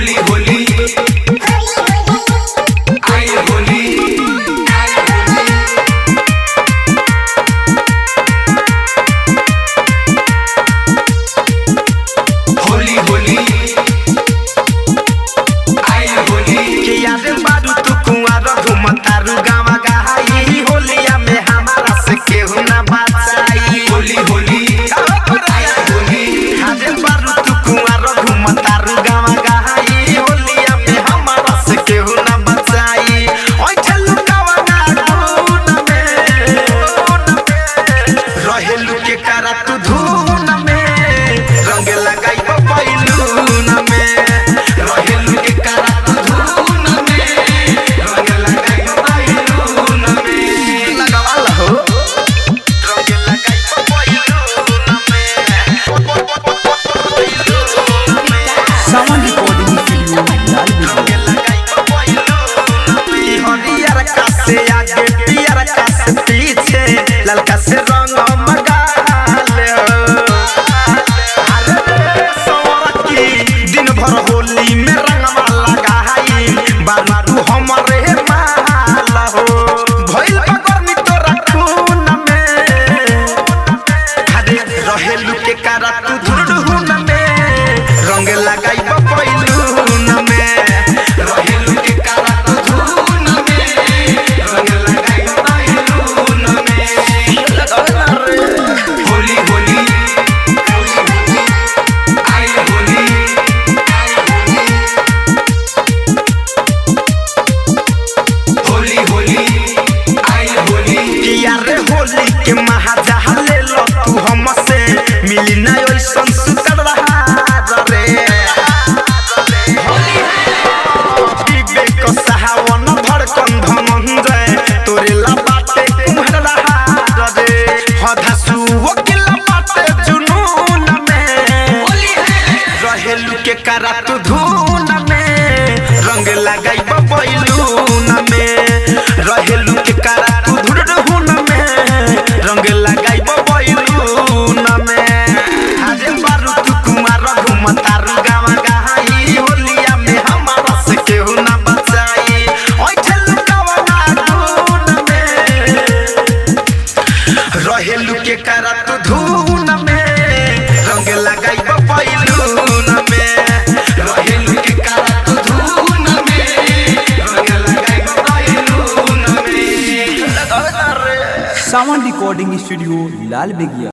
होली होली आई होली होली होली आई होली के याद बारू तू कुंवार घुमतारू गावा गहाई होलिया में हमारा से केहू ना बचाई होली होली आई होली याद बारू तू कुंवार घुमतारू गावा गहाई होलिया में हमारा से केहू ना बचाई ओइ चलू गावा गाउन में रहेलू के करा तू धून में रंग लगाई बैलून में रहेलू के करा तू धून में रंग लगाई बैलून में लगावल हो रंग लगाई बैलून में सावन रिकॉर्डिंग स्टूडियो हरियर का से आगे पियर का से पीछे ललका से रंग मगाले अरे सौरकी दिन भर होली में रंगवा लगाई बारू हमरे माल हो भइल पगरनी तोरा खून में अरे रहेलू के करा तू धुरडुन में रंग लगाई बैलून में रहेलू के करा तू धून में रंग लगाई बैलून में होली होली आई होली होली होली आई होली किया रे होली के महाजहा ले लो तू हमसे मिली ना ओइसन सुतर रहा रे पीबे को सहावन धड़कन धमंजय तोरे ला बाटे कुम्हर रहा रे हधासु वकिल बाटे जुनून में रहेलू के करा तू धून में रंग लगाई बैलून में रहेलू के करा तू धुरडुन में रंग लगाई बैलून में अरे बारू तू कुमार घुमतारू गावा गहाई होलिया में हमारा से केहू ना बचाई ओइ चलू गावा गाउन में रहेलू के करा तू धून में रंग लगाई बैलून में रहेलू के करा तू धून में रंग लगाई बैलून में सावन रिकॉर्डिंग स्टूडियो लाल बेगिया।